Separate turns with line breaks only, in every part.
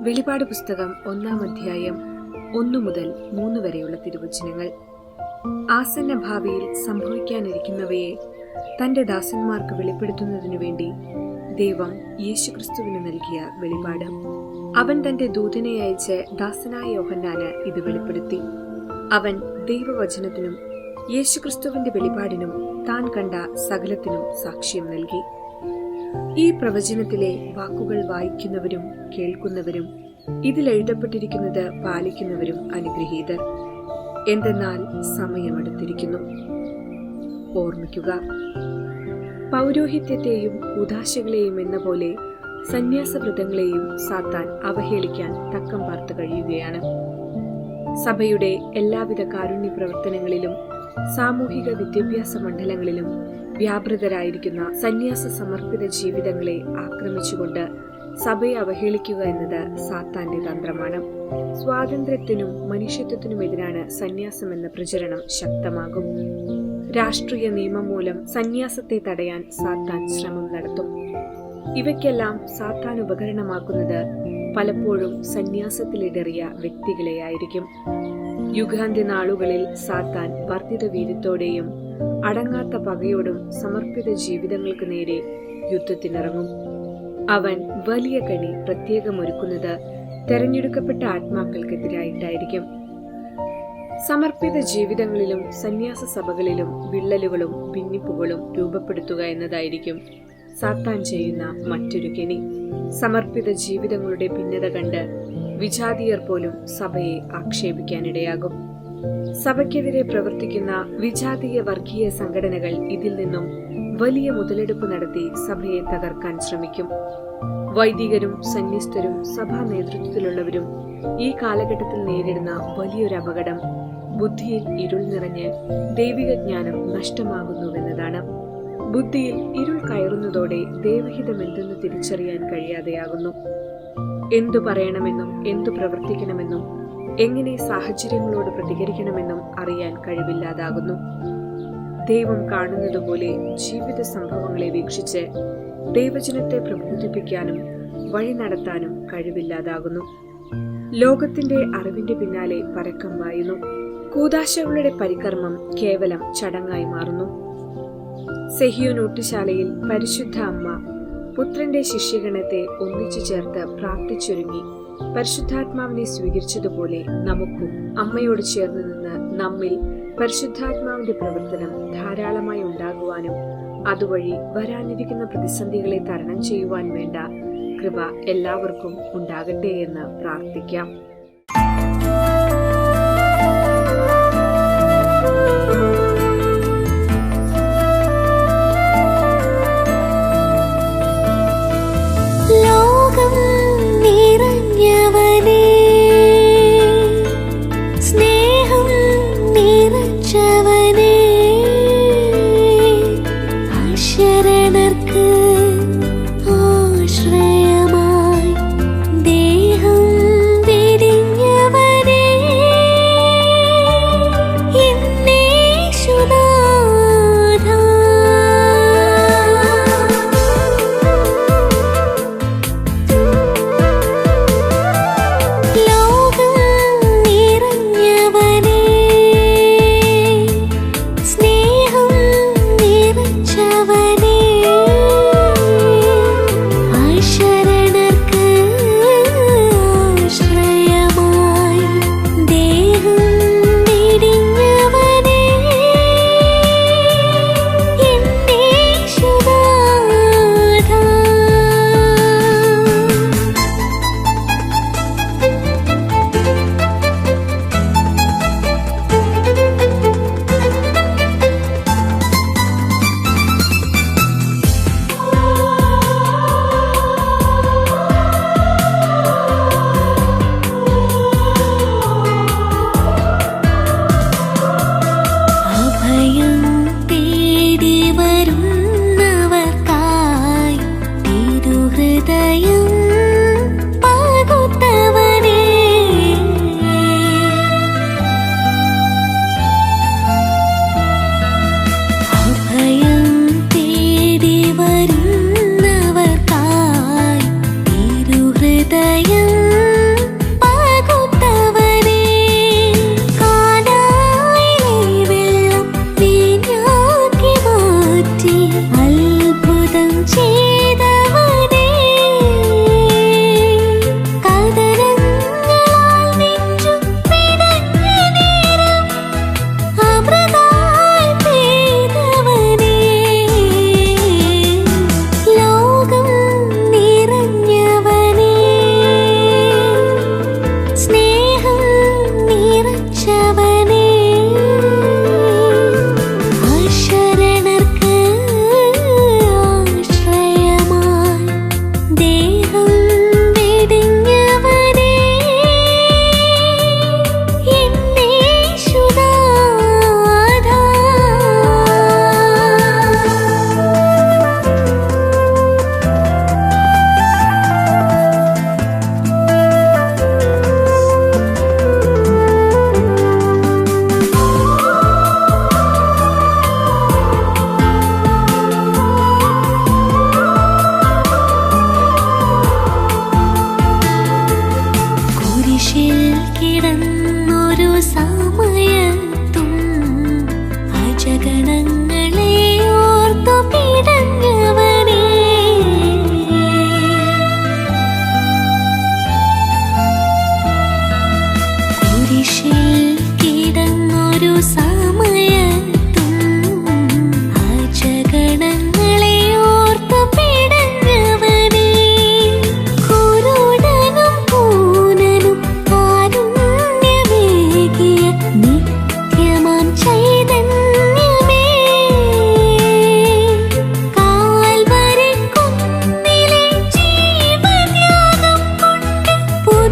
വെളിപാട് പുസ്തകം 1-ാം അധ്യായം 1 മുതൽ 3 വരെയുള്ള തിരുവചനങ്ങൾ. ആസന്ന ഭാവിയിൽ സംഭവിക്കാനിരിക്കുന്നവയെ തന്റെ ദാസന്മാർക്ക് വെളിപ്പെടുത്തുന്നതിനു വേണ്ടി ദൈവം യേശുക്രിസ്തുവിന് നൽകിയ വെളിപാട്. അവൻ തന്റെ ദൂതനെ അയച്ച് ദാസനായ യോഹന്നാന് ഇത് വെളിപ്പെടുത്തി. അവൻ ദൈവവചനത്തിനും യേശുക്രിസ്തുവിന്റെ വെളിപാടിനും താൻ കണ്ട സകലത്തിനും സാക്ഷ്യം നൽകി. ഈ പ്രവചനത്തിലെ വാക്കുകൾ വായിക്കുന്നവരും കേൾക്കുന്നവരും ഇതിലെഴുതപ്പെട്ടിരിക്കുന്നത് പാലിക്കുന്നവരും അനുഗ്രഹീതർ. എന്തെന്നാൽ സമയമടുത്തിരിക്കുന്നു. ഓർമ്മിക്കുക, പൗരോഹിത്യത്തെയും ഉദാശകളെയും എന്ന പോലെ സന്യാസവ്രതങ്ങളെയും സാത്താൻ അവഹേളിക്കാൻ തക്കം പാർത്ത് കഴിയുകയാണ്. സഭയുടെ എല്ലാവിധ കാരുണ്യ പ്രവർത്തനങ്ങളിലും സാമൂഹിക വിദ്യാഭ്യാസ മണ്ഡലങ്ങളിലും വ്യാപൃതരായിരിക്കുന്ന സന്യാസ സമർപ്പിത ജീവിതങ്ങളെ ആക്രമിച്ചുകൊണ്ട് സഭയെ അവഹേളിക്കുക എന്നത് സാത്താന്റെ തന്ത്രമാണ്. സ്വാതന്ത്ര്യത്തിനും മനുഷ്യത്വത്തിനുമെതിരാണ് സന്യാസം എന്ന പ്രചരണം ശക്തമാകും. രാഷ്ട്രീയ നിയമം മൂലം സന്യാസത്തെ തടയാൻ സാത്താൻ ശ്രമം നടത്തും. ഇവയ്ക്കെല്ലാം സാത്താൻ ഉപകരണമാക്കുന്നത് പലപ്പോഴും സന്യാസത്തിലിടറിയ വ്യക്തികളെയായിരിക്കും. യുഗാന്ത്യ നാളുകളിൽ സാത്താൻ വർദ്ധിത വീര്യത്തോടെയും അടങ്ങാത്ത പകയോടും സമർപ്പിത ജീവിതങ്ങൾക്ക് നേരെ യുദ്ധത്തിനിറങ്ങും. അവൻ വലിയ കണി പ്രത്യേകമൊരുക്കുന്നത് തെരഞ്ഞെടുക്കപ്പെട്ട ആത്മാക്കൾക്കെതിരായിട്ടായിരിക്കും. സമർപ്പിത ജീവിതങ്ങളിലും സന്യാസ സഭകളിലും വിള്ളലുകളും ഭിന്നിപ്പുകളും രൂപപ്പെടുത്തുക എന്നതായിരിക്കും സാത്താൻ ചെയ്യുന്ന മറ്റൊരു കെണി. സമർപ്പിത ജീവിതങ്ങളുടെ ഭിന്നത കണ്ട് വിജാതീയർ പോലും സഭയെ ആക്ഷേപിക്കാനിടയാകും. സഭയ്ക്കെതിരെ പ്രവർത്തിക്കുന്ന വിജാതീയ വർഗീയ സംഘടനകൾ ഇതിൽ നിന്നും വലിയ മുതലെടുപ്പ് നടത്തി സഭയെ തകർക്കാൻ ശ്രമിക്കും. വൈദികരും സന്യസ്തരും സഭാ നേതൃത്വത്തിലുള്ളവരും ഈ കാലഘട്ടത്തിൽ നേരിടുന്ന വലിയൊരു അപകടം ബുദ്ധിയിൽ ഇരുൾ നിറഞ്ഞ് ദൈവിക ജ്ഞാനം നഷ്ടമാകുന്നുവെന്നതാണ്. ബുദ്ധിയിൽ ഇരുൾ കയറുന്നതോടെ ദൈവഹിതം എന്തെന്ന് തിരിച്ചറിയാൻ കഴിയാതെയാകുന്നു. എന്തു പറയണമെന്നും എന്തു പ്രവർത്തിക്കണമെന്നും എങ്ങനെ സാഹചര്യങ്ങളോട് പ്രതികരിക്കണമെന്നും അറിയാൻ കഴിവില്ലാതാകുന്നു. ദൈവം കാണുന്നതുപോലെ ജീവിത സംഭവങ്ങളെ വീക്ഷിച്ച് ദൈവജനത്തെ പ്രബോധിപ്പിക്കാനും വഴി നടത്താനും കഴിവില്ലാതാകുന്നു. ലോകത്തിന്റെ അറിവിന്റെ പിന്നാലെ പരക്കം പായുന്നു. കൂദാശകളുടെ പരികർമ്മം കേവലം ചടങ്ങായി മാറുന്നു. സെഹിയോൻ ഊട്ടുശാലയിൽ പരിശുദ്ധ അമ്മ പുത്രന്റെ ശിഷ്യഗണത്തെ ഒന്നിച്ചു ചേർത്ത് പ്രാർത്ഥിച്ചൊരുങ്ങി പരിശുദ്ധാത്മാവിനെ സ്വീകരിച്ചതുപോലെ നമുക്കും അമ്മയോട് ചേർന്ന് നിന്ന് നമ്മിൽ പരിശുദ്ധാത്മാവിന്റെ പ്രവർത്തനം ധാരാളമായി ഉണ്ടാകുവാനും അതുവഴി വരാനിരിക്കുന്ന പ്രതിസന്ധികളെ തരണം ചെയ്യുവാൻ വേണ്ട കൃപ എല്ലാവർക്കും ഉണ്ടാകട്ടെ എന്ന് പ്രാർത്ഥിക്കാം.
ആശ്രയമായി ദേഹം വിടി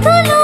the